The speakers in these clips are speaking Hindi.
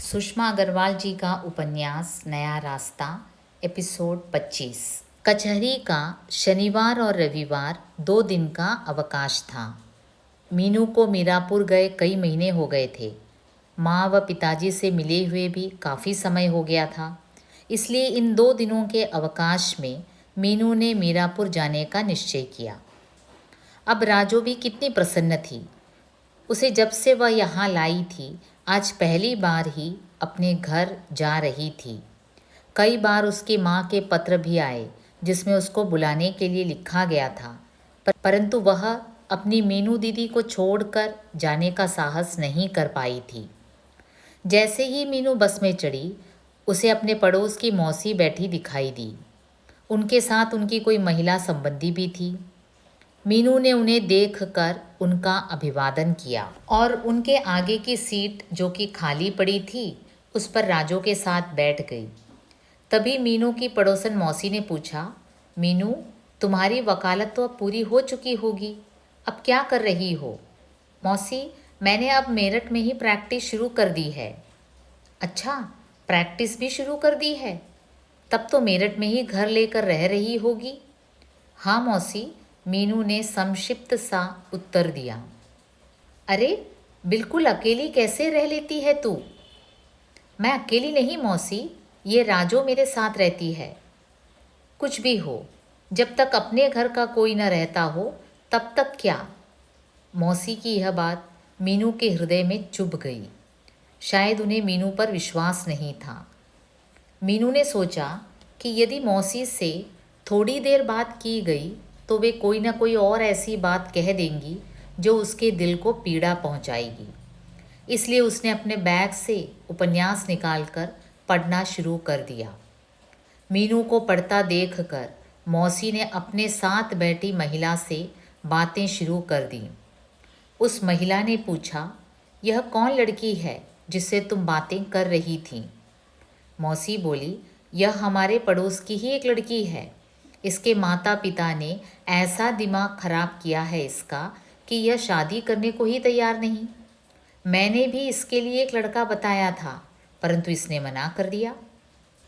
सुषमा अग्रवाल जी का उपन्यास नया रास्ता, एपिसोड 25। कचहरी का शनिवार और रविवार 2 दिन का अवकाश था। मीनू को मीरापुर गए कई महीने हो गए थे। माँ व पिताजी से मिले हुए भी काफ़ी समय हो गया था। इसलिए इन 2 दिनों के अवकाश में मीनू ने मीरापुर जाने का निश्चय किया। अब राजो भी कितनी प्रसन्न थी। उसे जब से वह यहाँ लाई थी, आज पहली बार ही अपने घर जा रही थी। कई बार उसकी माँ के पत्र भी आए जिसमें उसको बुलाने के लिए लिखा गया था, परंतु वह अपनी मीनू दीदी को छोड़कर जाने का साहस नहीं कर पाई थी। जैसे ही मीनू बस में चढ़ी, उसे अपने पड़ोस की मौसी बैठी दिखाई दी। उनके साथ उनकी कोई महिला संबंधी भी थी। मीनू ने उन्हें देखकर उनका अभिवादन किया और उनके आगे की सीट जो कि खाली पड़ी थी उस पर राजो के साथ बैठ गई। तभी मीनू की पड़ोसन मौसी ने पूछा, मीनू, तुम्हारी वकालत तो अब पूरी हो चुकी होगी, अब क्या कर रही हो? मौसी, मैंने अब मेरठ में ही प्रैक्टिस शुरू कर दी है। अच्छा, प्रैक्टिस भी शुरू कर दी है? तब तो मेरठ में ही घर लेकर रह रही होगी। हाँ मौसी, मीनू ने संक्षिप्त सा उत्तर दिया। अरे, बिल्कुल अकेली कैसे रह लेती है तू? मैं अकेली नहीं मौसी, ये राजो मेरे साथ रहती है। कुछ भी हो, जब तक अपने घर का कोई न रहता हो तब तक क्या? मौसी की यह बात मीनू के हृदय में चुभ गई। शायद उन्हें मीनू पर विश्वास नहीं था। मीनू ने सोचा कि यदि मौसी से थोड़ी देर बात की गई तो वे कोई ना कोई और ऐसी बात कह देंगी जो उसके दिल को पीड़ा पहुंचाएगी। इसलिए उसने अपने बैग से उपन्यास निकालकर पढ़ना शुरू कर दिया। मीनू को पढ़ता देखकर मौसी ने अपने साथ बैठी महिला से बातें शुरू कर दी। उस महिला ने पूछा, यह कौन लड़की है जिससे तुम बातें कर रही थी? मौसी बोली, यह हमारे पड़ोस की ही एक लड़की है। इसके माता पिता ने ऐसा दिमाग खराब किया है इसका कि यह शादी करने को ही तैयार नहीं। मैंने भी इसके लिए एक लड़का बताया था, परंतु इसने मना कर दिया।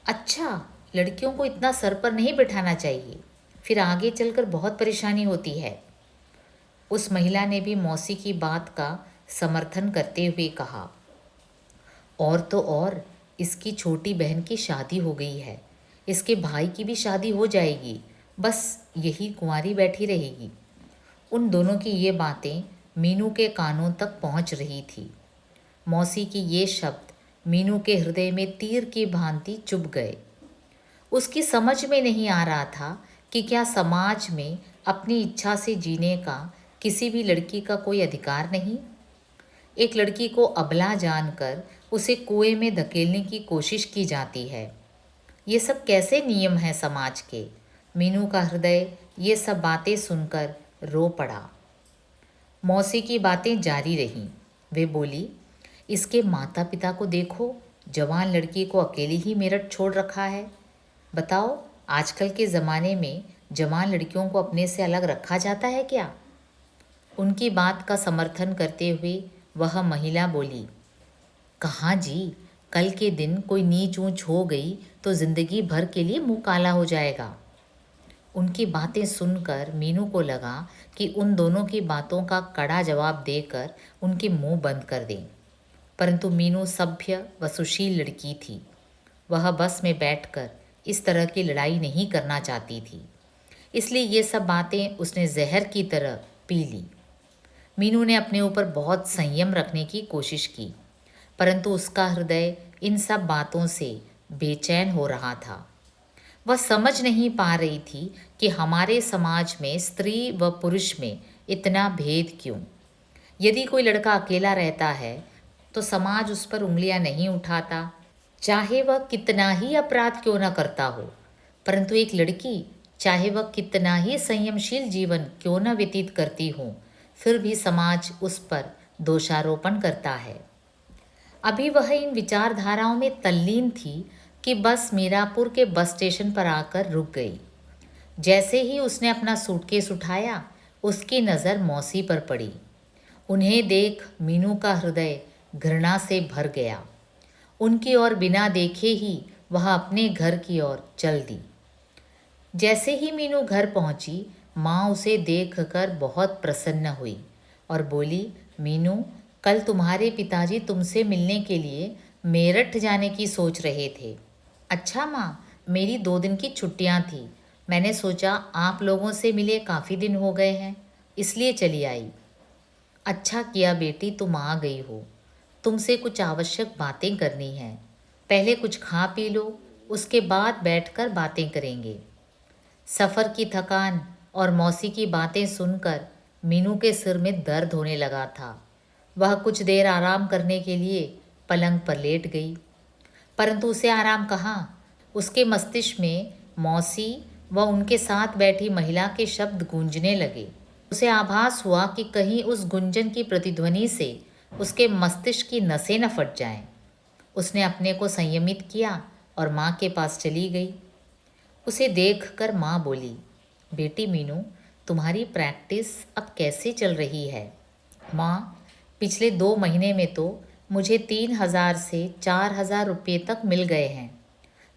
अच्छा, लड़कियों को इतना सर पर नहीं बिठाना चाहिए, फिर आगे चलकर बहुत परेशानी होती है। उस महिला ने भी मौसी की बात का समर्थन करते हुए कहा, और तो और इसकी छोटी बहन की शादी हो गई है, इसके भाई की भी शादी हो जाएगी, बस यही कुंवारी बैठी रहेगी। उन दोनों की ये बातें मीनू के कानों तक पहुंच रही थी। मौसी की ये शब्द मीनू के हृदय में तीर की भांति चुभ गए। उसकी समझ में नहीं आ रहा था कि क्या समाज में अपनी इच्छा से जीने का किसी भी लड़की का कोई अधिकार नहीं? एक लड़की को अबला जानकर उसे कुएं में धकेलने की कोशिश की जाती है। ये सब कैसे नियम हैं समाज के? मीनू का हृदय ये सब बातें सुनकर रो पड़ा। मौसी की बातें जारी रहीं। वे बोली, इसके माता पिता को देखो, जवान लड़की को अकेली ही मेरठ छोड़ रखा है। बताओ, आजकल के ज़माने में जवान लड़कियों को अपने से अलग रखा जाता है क्या? उनकी बात का समर्थन करते हुए वह महिला बोली, कहाँ जी, कल के दिन कोई नीच ऊंच हो गई तो जिंदगी भर के लिए मुंह काला हो जाएगा। उनकी बातें सुनकर मीनू को लगा कि उन दोनों की बातों का कड़ा जवाब देकर उनके मुंह बंद कर दें, परंतु मीनू सभ्य व सुशील लड़की थी। वह बस में बैठकर इस तरह की लड़ाई नहीं करना चाहती थी, इसलिए ये सब बातें उसने जहर की तरह पी ली। मीनू ने अपने ऊपर बहुत संयम रखने की कोशिश की, परंतु उसका हृदय इन सब बातों से बेचैन हो रहा था। वह समझ नहीं पा रही थी कि हमारे समाज में स्त्री व पुरुष में इतना भेद क्यों। यदि कोई लड़का अकेला रहता है तो समाज उस पर उंगलियां नहीं उठाता, चाहे वह कितना ही अपराध क्यों न करता हो। परंतु एक लड़की, चाहे वह कितना ही संयमशील जीवन क्यों न व्यतीत करती हो, फिर भी समाज उस पर दोषारोपण करता है। अभी वह इन विचारधाराओं में तल्लीन थी कि बस मीरापुर के बस स्टेशन पर आकर रुक गई। जैसे ही उसने अपना सूटकेस उठाया, उसकी नज़र मौसी पर पड़ी। उन्हें देख मीनू का हृदय घृणा से भर गया। उनकी ओर बिना देखे ही वह अपने घर की ओर चल दी। जैसे ही मीनू घर पहुंची, माँ उसे देखकर बहुत प्रसन्न हुई और बोली, मीनू, कल तुम्हारे पिताजी तुमसे मिलने के लिए मेरठ जाने की सोच रहे थे। अच्छा माँ, मेरी 2 दिन की छुट्टियाँ थी। मैंने सोचा आप लोगों से मिले काफ़ी दिन हो गए हैं, इसलिए चली आई। अच्छा किया बेटी, तुम आ गई हो। तुमसे कुछ आवश्यक बातें करनी हैं। पहले कुछ खा पी लो, उसके बाद बैठकर बातें करेंगे। सफ़र की थकान और मौसी की बातें सुनकर मीनू के सिर में दर्द होने लगा था। वह कुछ देर आराम करने के लिए पलंग पर लेट गई, परंतु उसे आराम कहाँ। उसके मस्तिष्क में मौसी व उनके साथ बैठी महिला के शब्द गूंजने लगे। उसे आभास हुआ कि कहीं उस गुंजन की प्रतिध्वनि से उसके मस्तिष्क की नसें न फट जाएं। उसने अपने को संयमित किया और माँ के पास चली गई। उसे देखकर माँ बोली, बेटी मीनू, तुम्हारी प्रैक्टिस अब कैसे चल रही है? माँ, पिछले 2 महीने में तो मुझे 3,000 से 4,000 रुपये तक मिल गए हैं।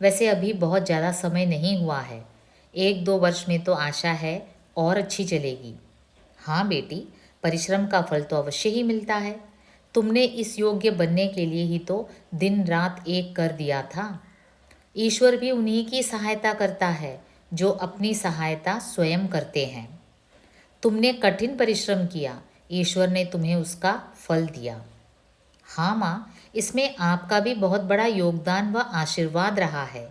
वैसे अभी बहुत ज़्यादा समय नहीं हुआ है, 1-2 वर्ष में तो आशा है और अच्छी चलेगी। हाँ बेटी, परिश्रम का फल तो अवश्य ही मिलता है। तुमने इस योग्य बनने के लिए ही तो दिन रात एक कर दिया था। ईश्वर भी उन्हीं की सहायता करता है जो अपनी सहायता स्वयं करते हैं। तुमने कठिन परिश्रम किया, ईश्वर ने तुम्हें उसका फल दिया। हाँ माँ, इसमें आपका भी बहुत बड़ा योगदान व आशीर्वाद रहा है।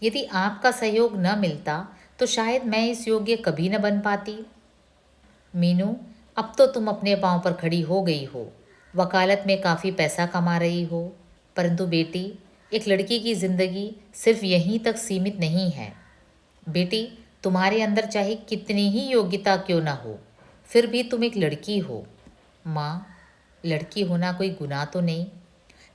यदि आपका सहयोग न मिलता तो शायद मैं इस योग्य कभी न बन पाती। मीनू, अब तो तुम अपने पाँव पर खड़ी हो गई हो, वकालत में काफ़ी पैसा कमा रही हो, परंतु बेटी, एक लड़की की ज़िंदगी सिर्फ यहीं तक सीमित नहीं है। बेटी, तुम्हारे अंदर चाहे कितनी ही योग्यता क्यों ना हो, फिर भी तुम एक लड़की हो। माँ, लड़की होना कोई गुनाह तो नहीं?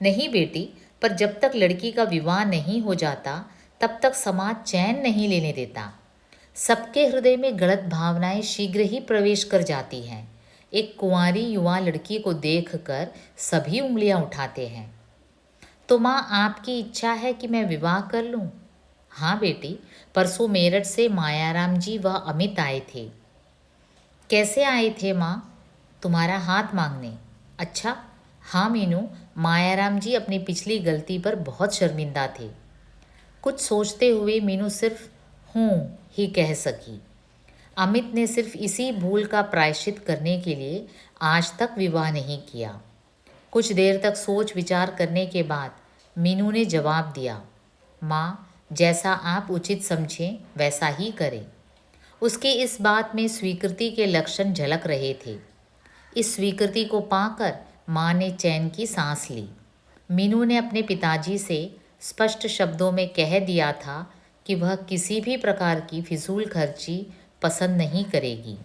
नहीं बेटी, पर जब तक लड़की का विवाह नहीं हो जाता तब तक समाज चैन नहीं लेने देता। सबके हृदय में गलत भावनाएं शीघ्र ही प्रवेश कर जाती हैं। एक कुंवारी युवा लड़की को देखकर सभी उंगलियां उठाते हैं। तो माँ, आपकी इच्छा है कि मैं विवाह कर लूँ? हाँ बेटी, परसों मेरठ से मायाराम जी व अमित आए थे। कैसे आए थे माँ? तुम्हारा हाथ मांगने। अच्छा। हाँ मीनू, मायाराम जी अपनी पिछली गलती पर बहुत शर्मिंदा थे। कुछ सोचते हुए मीनू सिर्फ हूँ ही कह सकी। अमित ने सिर्फ इसी भूल का प्रायश्चित करने के लिए आज तक विवाह नहीं किया। कुछ देर तक सोच विचार करने के बाद मीनू ने जवाब दिया, माँ, जैसा आप उचित समझें वैसा ही करें। उसके इस बात में स्वीकृति के लक्षण झलक रहे थे। इस स्वीकृति को पाकर माँ ने चैन की सांस ली। मीनू ने अपने पिताजी से स्पष्ट शब्दों में कह दिया था कि वह किसी भी प्रकार की फिजूल खर्ची पसंद नहीं करेगी।